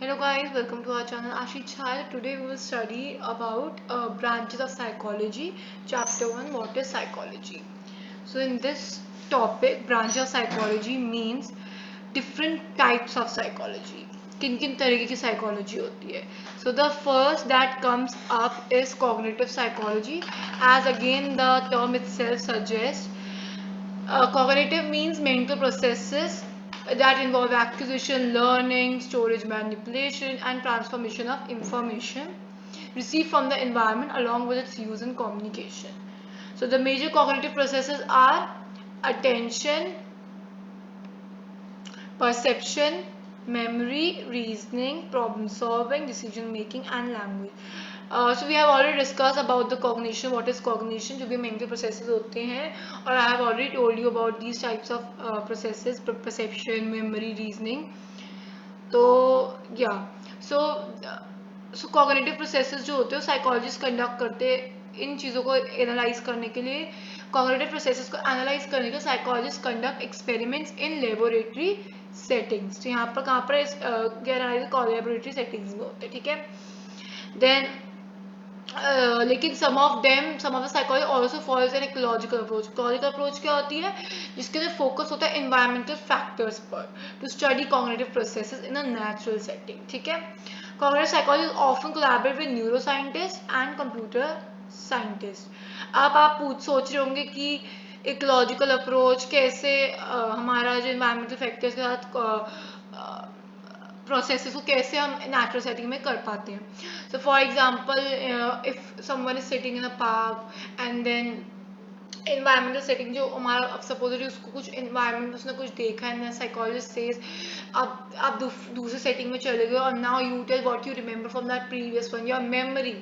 Hello guys, welcome to our channel Ashi Chhal. Today we will study about branches of psychology. Chapter 1, what is psychology? So in this topic, branch of psychology means different types of psychology. किन किन तरीके की psychology होती है. So the first that comes up is cognitive psychology, as again the term itself suggests. Cognitive means mental processes that involve acquisition, learning, storage, manipulation, and transformation of information received from the environment along with its use in communication. So, the major cognitive processes are attention, perception, memory, reasoning, problem solving, decision making, and language. So we have already discussed about the cognition. What is cognition? जो भी mental processes होते हैं, और I have already told you about these types of processes: perception, memory, reasoning. तो yeah, so so cognitive processes जो होते हैं psychologist conduct करते हैं इन चीज़ों को एनालाइज करने के लिए. कॉग्निटिव प्रोसेसेस को एनालाइज करने के लिए psychologist conduct experiments in laboratory settings. तो यहाँ पर कहाँ पर एनालाइज लेबोरेटरी सेटिंग्स में होते हैं. ठीक है. देन लेकिन some of the psychology also follows an ecological approach. Ecological approach क्या होती है? जिसके अंदर फोकस होता है environmental factors पर, to study cognitive processes in a natural setting. ठीक है. Cognitive psychology often collaborate with neuroscientists and computer scientists. अब आप सोच रहे होंगे कि ecological approach कैसे हमारा जो environmental factors के साथ प्रोसेसेस को कैसे हम नेचुरल सेटिंग में कर पाते हैं. So for example if someone is sitting in a park and then environmental setting जो हमारा अब सपोजली उसको कुछ एनवायरमेंट उसने कुछ देखा है साइकोलॉजिस्ट सेज आप दूसरे सेटिंग में चले गए और now you tell what you remember from that previous one your memory.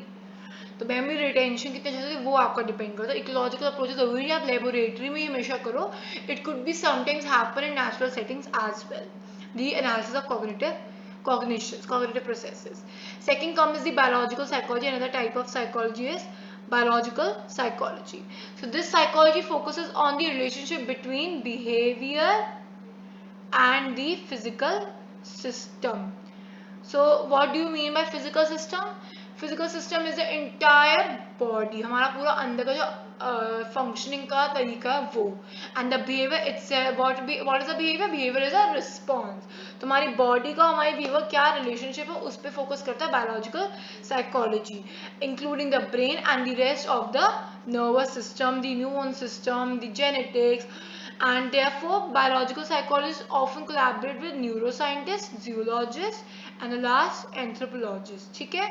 तो मेमोरी रिटेंशन कितने अच्छे से वो आपका डिपेंड करता है. इकोलॉजिकल अप्रोच जरूरी आप लेबोरेटरी में ही हमेशा करो. It could be sometimes happen in natural settings as well. The analysis of cognitive processes. Second comes the biological psychology. Another type of psychology is biological psychology. So this psychology focuses on the relationship between behavior and the physical system. So what do you mean by physical system? Physical system is the entire body. हमारा पूरा अंदर का जो functioning का तरीका है वो. And the behavior itself, what is the behavior? Behavior is a response. तो हमारी body का हमारी behavior क्या relationship है उस पे focus करता है biological psychology, including the brain and the rest of the nervous system, the immune system, the genetics. And therefore biological psychologists often collaborate with neuroscientists, zoologists, and the last anthropologists. ठीक है.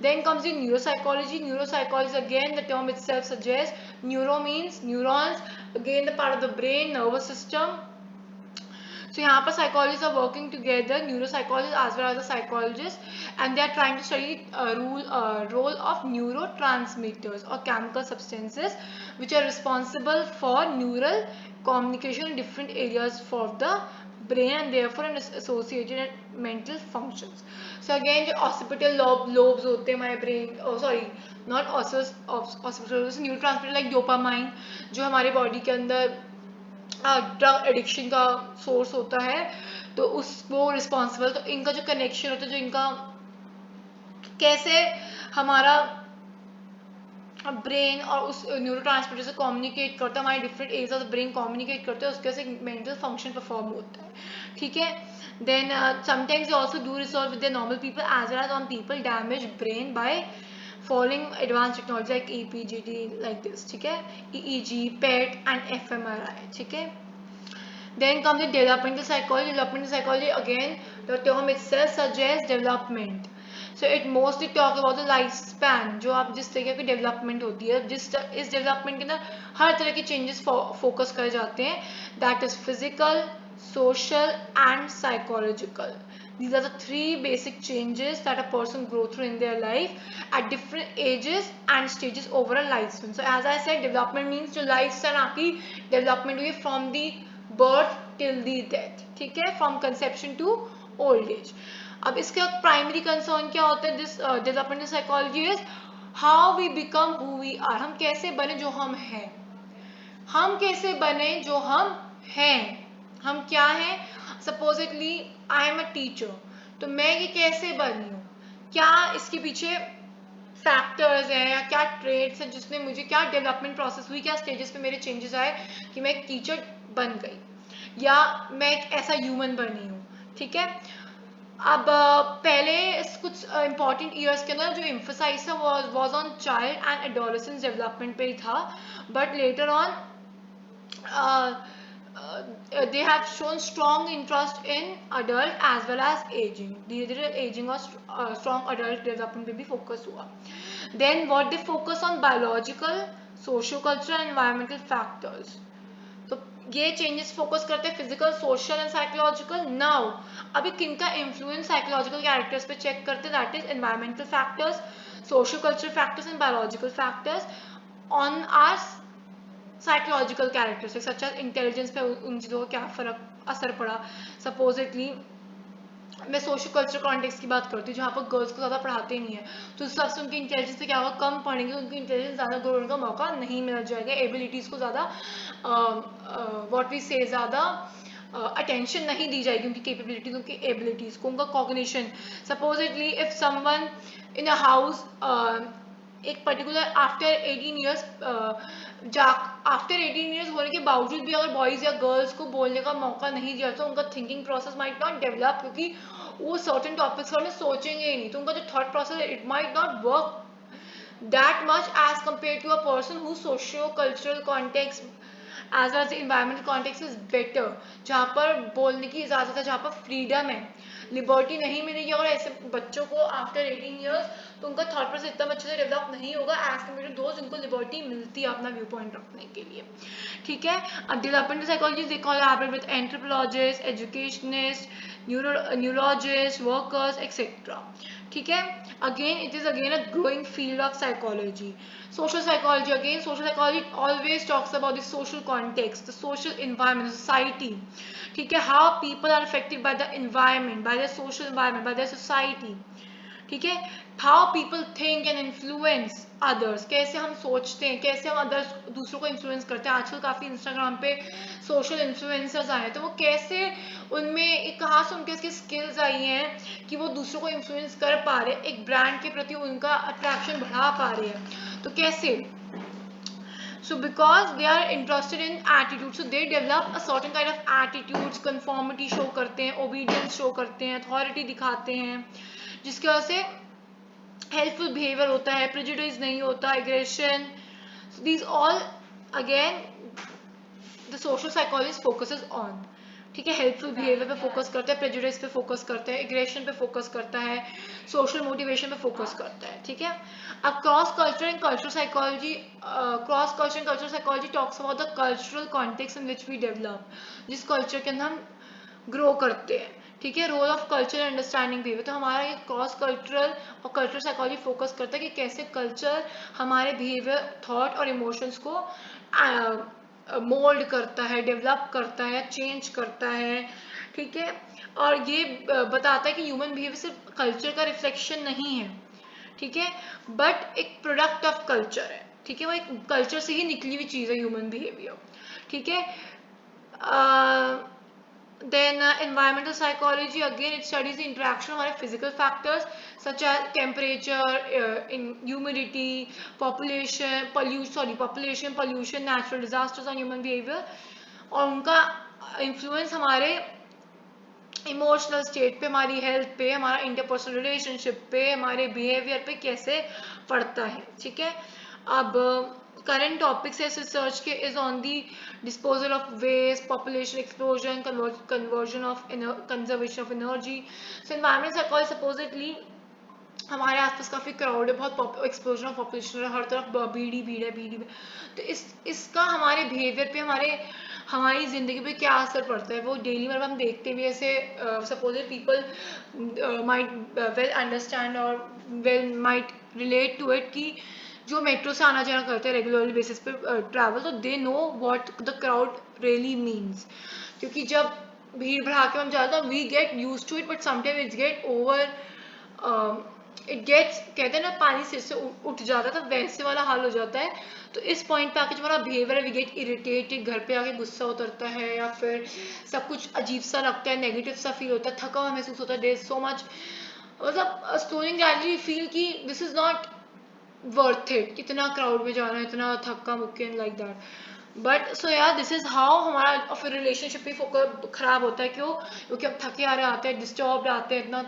Then comes the neuropsychology. Neuropsychology, again the term itself suggests neuro means neurons, again the part of the brain, nervous system. So यहाँ पर psychologists are working together, neuropsychologists as well as the psychologists, and they are trying to study role of neurotransmitters or chemical substances which are responsible for neural communication in different areas for the brain and therefore associated mental functions. So again जो occipital lobes होते हैं हमारे brain, oh sorry, not occipital, neurotransmitter like dopamine जो हमारे body के अंदर drug addiction का source होता है, तो उस वो रिस्पॉन्सिबल. तो इनका जो कनेक्शन होता है, जो इनका कैसे हमारा ब्रेन और उस न्यूरोट्रांसमीटर से कम्युनिकेट करता है, हमारे different areas of the brain communicate करते हैं, उसके से मेंटल फंक्शन परफॉर्म होता है. ठीक है. Then sometimes you also do resolve with the normal people as well as on people damage brain by following advanced technology like EPGD like this. ठीक है. EEG, PET and fMRI. ठीक है. Then comes the developmental psychology. Developmental psychology, again the term itself suggests development. So it mostly talk about the lifespan. जो आप जिस तरीके की development होती है, इस development के अंदर हर तरह के changes focus करे जाते हैं. That is physical, social and psychological. These are the three basic changes that a person go through in their life at different ages and stages over a lifespan. So as I said, development means जो lifespan आपकी development हुई from the birth till the death. ठीक है. From conception to old age. अब इसका primary concern क्या होता है this developmental psychology is how we become who we are. हम कैसे बने जो हम हैं. हम कैसे बने जो हम हैं. हम क्या हैं. Supposedly I am a teacher. तो मैं ये कैसे बनी हूँ, क्या इसके पीछे फैक्टर्स हैं या क्या ट्रेड्स हैं जिसने मुझे, क्या डेवलपमेंट प्रोसेस हुई, क्या स्टेजेस पे मेरे चेंजेस आए कि मैं एक टीचर बन गई या मैं एक ऐसा ह्यूमन बनी हूँ। ठीक है, अब पहले कुछ इंपॉर्टेंट ईयर्स के अंदर जो एम्फोसाइज था was on child and adolescence development पे ही था, but later on they have shown strong interest in adult as well as aging. धीरे धीरे aging और strong adult development पे भी focus हुआ. Then what they focus on biological, socio-cultural and environmental factors. तो ये चेंजेस फोकस करते हैं physical, social and psychological. Now अभी किनका इन्फ्लुएंस साइकोलॉजिकल कैरेक्टर्स पे चेक करते हैं, that is environmental factors, social cultural factors and biological factors on our psychological characteristics such as intelligence पे उन चीज़ों का क्या फर्क असर पड़ा. सपोजिटली मैं सोशल कल्चर कॉन्टेक्स्ट की बात करती हूँ जहाँ पर गर्ल्स को ज़्यादा पढ़ाते नहीं है, तो उस हिसाब से उनकी इंटेलिजेंस से क्या होगा, कम पढ़ेंगे, उनकी इंटेलिजेंस ज़्यादा ग्रो होने का मौका नहीं मिल जाएगा, एबिलिटीज़ को ज़्यादा व्हाट वी से ज़्यादा अटेंशन नहीं दी जाएगी, उनकी कैपेबिलिटीज, उनकी एबिलिटीज़ को, उनका cognition. Supposedly if someone in a house एक particular after 18 years after 18 years होने के बावजूद भी अगर बॉयज़ या गर्ल्स को बोलने का मौका नहीं दिया तो उनका thinking process might not develop, क्योंकि वो सर्टेन टॉपिक्स के बारे में सोचेंगे ही नहीं, तो उनका जो थॉट प्रोसेस है it might not work that much as compared to a person whose socio-cultural context as well as the environmental context is better, जहाँ पर बोलने की इजाज़त है, जहाँ पर फ्रीडम है, लिबर्टी नहीं मिलेगी. और ऐसे बच्चों को आफ्टर 18 ईयर्स तो उनका थॉट प्रोसेस इतना अच्छे से डेवलप नहीं होगा एज कम्पेयर टू दोस्त जिनको लिबर्टी मिलती है अपना व्यू पॉइंट रखने के लिए. ठीक है, अब developmental psychology they collaborate with anthropologist, educationist, neurologist, workers etcetera. ठीक है, again it is again a growing field of psychology. Social psychology, again social psychology always talks about the social context, the social environment, society. ठीक है, how people are affected by the environment, by their social environment, by their society. ठीक है, how people think and influence others, कैसे हम सोचते हैं, कैसे हम अदर्स दूसरों को इन्फ्लुएंस करते हैं. आजकल काफ़ी इंस्टाग्राम पे सोशल इन्फ्लुएंसर्स आए हैं, तो वो कैसे उनमें एक कहाँ से उनके स्किल्स आई हैं कि वो दूसरों को इन्फ्लुएंस कर पा रहे हैं, एक ब्रांड के प्रति उनका अट्रैक्शन बढ़ा पा रहे हैं, तो कैसे. So because they are interested in attitude, so they develop a certain kind of attitudes, conformity show करते हैं, obedience show करते हैं, authority दिखाते हैं, जिसकी वजह से हेल्पफुल बिहेवियर होता है, प्रेजुडिस नहीं होता, aggression. These all again the social psychologist focuses on. ठीक है, हेल्पफुल बिहेवियर पे फोकस करता है, प्रेजुडिस पे फोकस करता है, एग्रेशन पे फोकस करता है, सोशल मोटिवेशन पे फोकस करता है. ठीक है, अब cross culture and cultural psychology, cross culture and cultural psychology talks about the cultural context in which we develop, जिस कल्चर के अंदर हम ग्रो करते हैं. ठीक है, role of culture understanding behaviour, तो हमारा ये क्रॉस कल्चरल और कल्चरल साइकोलॉजी फोकस करता है कि कैसे कल्चर हमारे बिहेवियर, थॉट और इमोशंस को मोल्ड करता है, डेवलप करता है, चेंज करता है. ठीक है, और ये बताता है कि ह्यूमन बिहेवियर सिर्फ कल्चर का रिफ्लेक्शन नहीं है. ठीक है, बट एक प्रोडक्ट ऑफ कल्चर है. ठीक है, वो एक कल्चर से ही निकली हुई चीज़ है ह्यूमन बिहेवियर. ठीक है, then environmental psychology, again it studies the interaction of our physical factors such as temperature, in humidity, population, pollution, natural disasters on human behavior, और उनका influence हमारे इमोशनल स्टेट पे, हमारी हेल्थ पे, हमारा इंटरपर्सनल रिलेशनशिप पे, हमारे बिहेवियर पे कैसे पड़ता है. ठीक है, अब current topics as research के is on the disposal of waste, population explosion, conversion of conservation of energy. So environmental psychology supposedly हमारे आसपास काफ़ी क्राउड है, बहुत एक्सप्लोजन ऑफ पॉपुलेशन है, हर तरफ भीड़ है, तो इसका हमारे बिहेवियर पे, हमारी ज़िंदगी पे क्या असर पड़ता है, वो डेली में हम देखते भी ऐसे. Suppose people might well understand और well might relate to it कि जो मेट्रो से आना जाना करते हैं रेगुलरली बेसिस पे ट्रैवल, तो they know what the crowd really means, क्योंकि जब भीड़ भड़ा के हम जाते हैं we get use to it, but sometime it's get over it gets, कहते हैं ना पानी सिर से उठ जाता है, तो वैसे वाला हाल हो जाता है। तो इस पॉइंट पे आके जो हमारा बिहेवियर है, वी गेट इरिटेटेड, घर पे आके गुस्सा उतरता है, या फिर सब कुछ अजीब सा लगता है, नेगेटिव सा फील होता है, थका हुआ महसूस होता है, देयर सो मच, मतलब स्टोनिंग ग्रेजुअली फील कि this is not worth it, इतना क्राउड में जाना, इतना थक्का मुक्के लाइक दैट। बट सो यार दिस इज हाउ हमारा फिर रिलेशनशिप भी फोकस खराब होता है। क्यों? क्योंकि अब थके आ रहे आते हैं, डिस्टर्ब आते हैं, इतना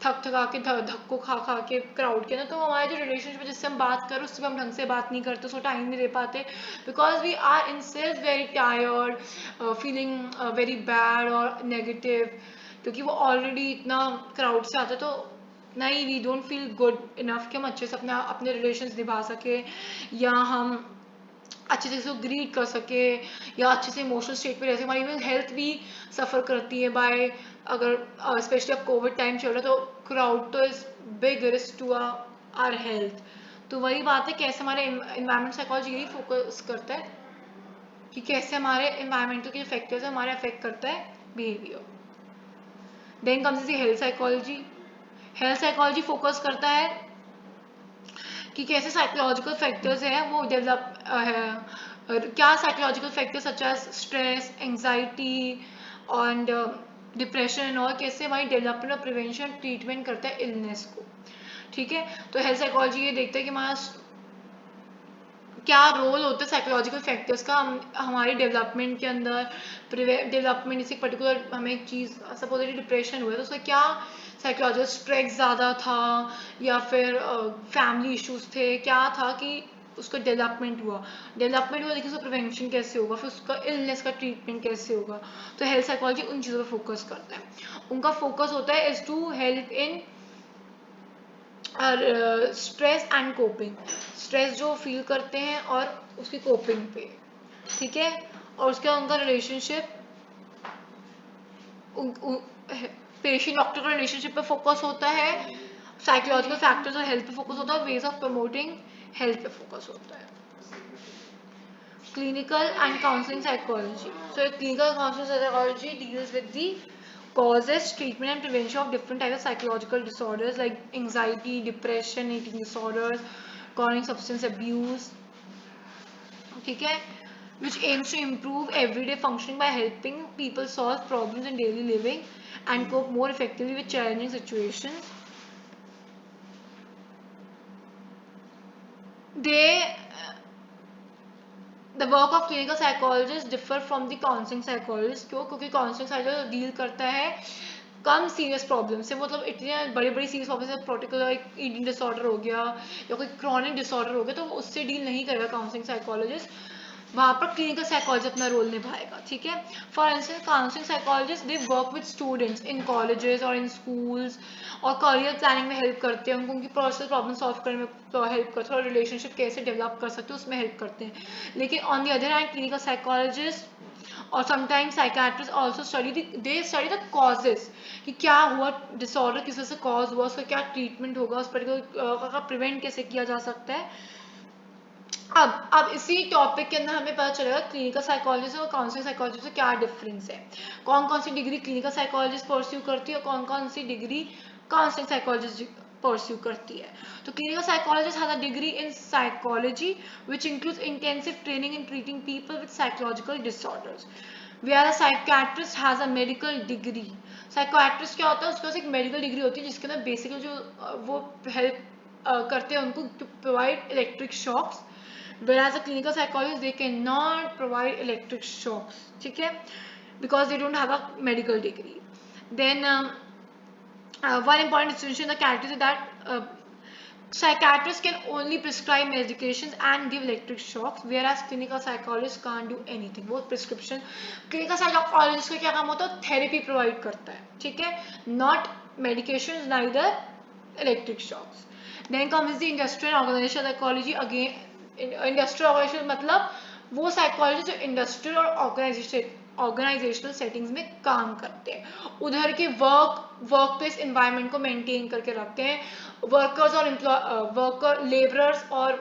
थक थका के धक्को खा खा के क्राउड के ना, तो हमारा जो रिलेशनशिप है जिससे हम बात करें उससे हम ढंग से बात नहीं करते, उसको टाइम नहीं दे पाते, because we are in self very tired, feeling very bad और नेगेटिव, क्योंकि वो ऑलरेडी इतना क्राउड से आते, तो नहीं, we don't feel good enough कि हम अच्छे से अपना अपने रिलेशंस निभा सके, या हम अच्छे से उसको ग्रीट कर सके, या अच्छे से इमोशनल स्टेट पे रह सके। हमारी इवन हेल्थ भी सफ़र करती है बाय, अगर स्पेशली अब कोविड टाइम चल रहा है, तो क्राउड तो is big risk to our health. तो वही बात है, कैसे हमारे इन्वायरमेंट साइकोलॉजी यही फोकस करता है कि कैसे हमारे इन्वायरमेंटल के जो फैक्टर्स है हमारे अफेक्ट करता है behaviour. Then comes the health psychology. Health psychology focus करता है कि कैसे साइकोलॉजिकल फैक्टर्स हैं वो डेवलप है, क्या psychological factors such as stress, anxiety and depression, और कैसे हमारी डेवलपमेंट और प्रिवेंशन ट्रीटमेंट करता है इलनेस को। ठीक है, तो हेल्थ साइकोलॉजी ये देखता है कि हमारा क्या रोल होता है साइकोलॉजिकल फैक्टर्स का हमारी डेवलपमेंट के अंदर, डेवलपमेंट जैसे पर्टिकुलर हमें एक चीज़, सपोज डिप्रेशन हुआ है तो उसका क्या साइकोलॉजिकल स्ट्रेस ज़्यादा था, या फिर फैमिली इश्यूज थे, क्या था कि उसका डेवलपमेंट हुआ, देखिए उसका प्रिवेंशन कैसे होगा, फिर उसका इलनेस का ट्रीटमेंट कैसे होगा। तो हेल्थ साइकोलॉजी उन चीज़ों पर फोकस करता है, उनका फोकस होता है is to help in stress and coping, stress जो फील करते हैं और उसकी कोपिंग पे। ठीक है, और उसके उनका रिलेशनशिप, पेशेंट डॉक्टर का रिलेशनशिप पे फोकस होता है, साइकोलॉजिकल फैक्टर्स और हेल्थ पे फोकस होता है, वेज ऑफ प्रमोटिंग हेल्थ पे फोकस होता है। Clinical and counseling psychology. So clinical counseling psychology deals with the causes, treatment and prevention of different types of psychological disorders like anxiety, depression, eating disorders, chronic substance abuse. ठीक है, which aims to improve everyday functioning by helping people solve problems in daily living and cope more effectively with challenging situations. They The work of clinical psychologist differ from the counseling psychologist. क्यों? क्योंकि counseling psychologist deal करता है कम serious problem से, मतलब इतने बड़ी बड़ी serious problem से, पर्टिकुलर एक ईटिंग डिसऑर्डर हो गया या कोई क्रॉनिक डिसऑर्डर हो गया, तो उससे डील नहीं करेगा काउंसलिंग साइकोलॉजिस्ट, वहाँ पर क्लिनिकल साइकोलॉजिस्ट अपना रोल निभाएगा। ठीक है, for instance counselling psychologist they work with students in colleges और इन स्कूल्स, और करियर प्लानिंग में हेल्प करते हैं, उनको उनकी पर्सनल प्रॉब्लम सॉल्व करने में हेल्प करते हैं, और रिलेशनशिप कैसे डेवलप कर सकते हैं उसमें हेल्प करते हैं। लेकिन on the other hand clinical psychologist और sometimes psychiatrist also they study the causes, कि क्या हुआ डिसऑर्डर, किस वजह से कॉज हुआ, उसका क्या ट्रीटमेंट होगा, उस पर्टिकुलर का प्रिवेंट कैसे किया जा सकता है। अब इसी टॉपिक के अंदर हमें पता चलेगा क्लिनिकल साइकोलॉजिस्ट और काउंसलिंग साइकोलॉजिस्ट में क्या डिफरेंस है, कौन कौन सी डिग्री क्लिनिकल साइकोलॉजिस्ट परस्यू करती है और कौन कौन सी डिग्री काउंसलिंग साइकोलॉजिस्ट परस्यू करती है। तो clinical psychologist has a degree in psychology which includes intensive training in treating people with psychological disorders, whereas a psychiatrist has a medical degree. साइकोट्रिस्ट क्या होता है, उसके पास एक मेडिकल डिग्री होती है जिसके अंदर बेसिकली जो वो हेल्प करते हैं उनको to provide electric shocks, whereas a clinical psychologist they cannot provide electric shocks. ठीक है, because they don't have a medical degree. Then one important distinction in the characters is that psychiatrists can only prescribe medications and give electric shocks, whereas clinical psychologists can't do anything. वो prescription, clinical psychologist का क्या काम होता है, therapy provide करता है। ठीक है, not medications, neither electric shocks. Then comes the industrial organizational psychology. Again, industrial organisation मतलब वो साइकोलॉजिस्ट जो इंडस्ट्रियल और ऑर्गेनाइजेशनल सेटिंग्स में काम करते हैं, उधर के वर्क प्लेस एनवायरनमेंट को मेंटेन करके रखते हैं, वर्कर्स और वर्कर लेबरर्स और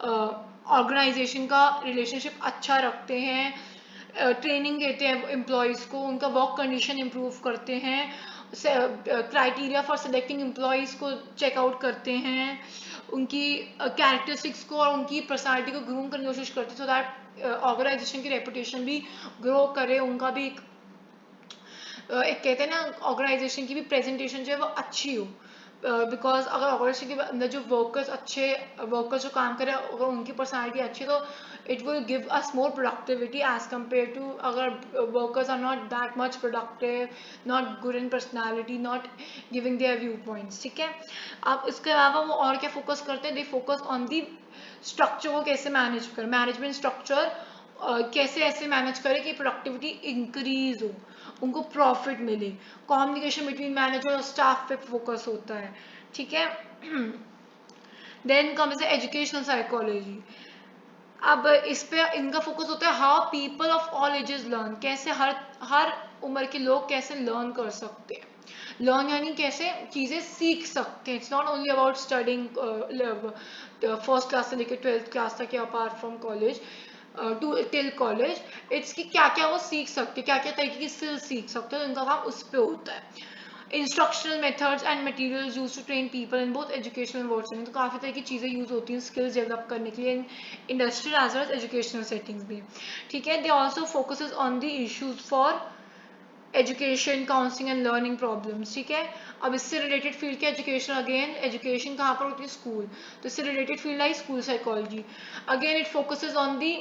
ऑर्गेनाइजेशन का रिलेशनशिप अच्छा रखते हैं, ट्रेनिंग देते हैं एम्प्लॉयज़ को, उनका वर्क कंडीशन इम्प्रूव करते हैं, क्राइटेरिया फॉर सिलेक्टिंग एम्प्लॉयज़ को चेकआउट करते हैं, उनकी कैरेक्टरिस्टिक्स को और उनकी पर्सनालिटी को ग्रूम करने की कोशिश करते हैं, सो दैट ऑर्गेनाइजेशन की रेपुटेशन भी ग्रो करे, उनका भी एक कहते हैं ना ऑर्गेनाइजेशन की भी प्रेजेंटेशन जो है वो अच्छी हो। बिकॉज अगर ऑर्गेनाइजेशन के अंदर जो वर्कर्स जो काम करें अगर उनकी पर्सनालिटी अच्छी है तो it will give us more productivity as compared to अगर workers are not that much productive, not good in personality, not giving their viewpoints. ठीक है, अब इसके अलावा वो और क्या फोकस करते हैं, they focus on the structure को कैसे मैनेज करें, मैनेजमेंट स्ट्रक्चर कैसे ऐसे मैनेज करें कि प्रोडक्टिविटी इंक्रीज हो, उनको प्रॉफिट मिले, कम्युनिकेशन बिटवीन मैनेजर और स्टाफ पे फोकस होता है। ठीक है, देन कम्स एजुकेशनल साइकोलॉजी। अब इस पे इनका फोकस होता है how people of all ages learn, कैसे हर हर उम्र के लोग कैसे लर्न कर सकते हैं, लर्न यानी कैसे चीज़ें सीख सकते हैं। It's not only about studying first class से लेकर 12th क्लास तक या apart from college to till college, it's कि क्या क्या वो सीख सकते हैं, क्या क्या तरीके की स्किल्स सीख सकते हैं, उनका काम उस पर होता है। Instructional methods and materials use to train people in both educational worlds में, तो काफ़ी तरह की चीज़ें यूज होती हैं स्किल्स डेवलप करने के लिए in industrial as well as educational settings भी। ठीक है, they also focuses on the issues for education counselling and learning problems. ठीक है, अब इससे रिलेटेड फील्ड क्या एजुकेशन, अगेन एजुकेशन कहाँ पर होती है, स्कूल, तो इससे related field I school psychology. Again it focuses on the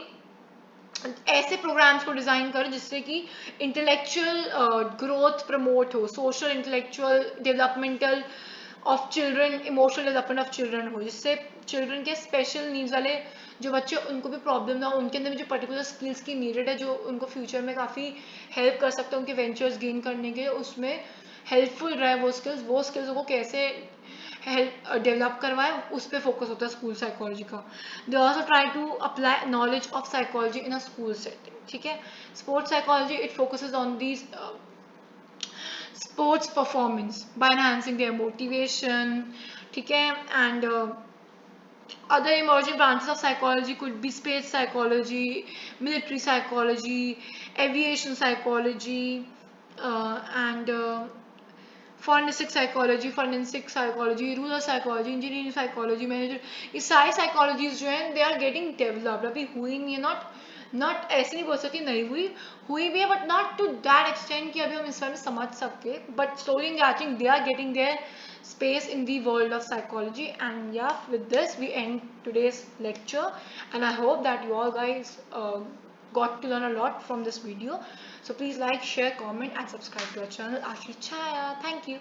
ऐसे प्रोग्राम्स को डिज़ाइन करें जिससे कि इंटेलेक्चुअल ग्रोथ प्रमोट हो, social intellectual developmental of children, emotional development of children हो, जिससे चिल्ड्रन के स्पेशल नीड्स वाले जो बच्चे उनको भी प्रॉब्लम ना हो, उनके अंदर भी जो पर्टिकुलर स्किल्स की नीडेड है जो उनको फ्यूचर में काफ़ी हेल्प कर सकते हैं उनके वेंचर्स गेन करने के, उसमें हेल्पफुल रहे वो स्किल्स को कैसे हेल्प डेवलप करवाए, उस पर फोकस होता है स्कूल साइकोलॉजी का। They also try to apply knowledge of psychology in a school setting. ठीक है, sports psychology it focuses on these sports performance by enhancing their motivation. ठीक है, and other emerging branches of psychology could be space psychology, military psychology, aviation psychology, and forensic psychology, rural psychology, engineering psychology, manager, ये सारी psychologies जो हैं they are getting developed, अभी हुई नहीं है, not ऐसे नहीं बोल सकती नहीं हुई भी है, but not to that extent कि अभी हम इस बारे में समझ सकते, but slowly and gradually they are getting their space in the world of psychology. And yeah, with this we end today's lecture, and I hope that you all guys got to learn a lot from this video. So please like, share, comment and subscribe to our channel Ashri Chaya. Thank you.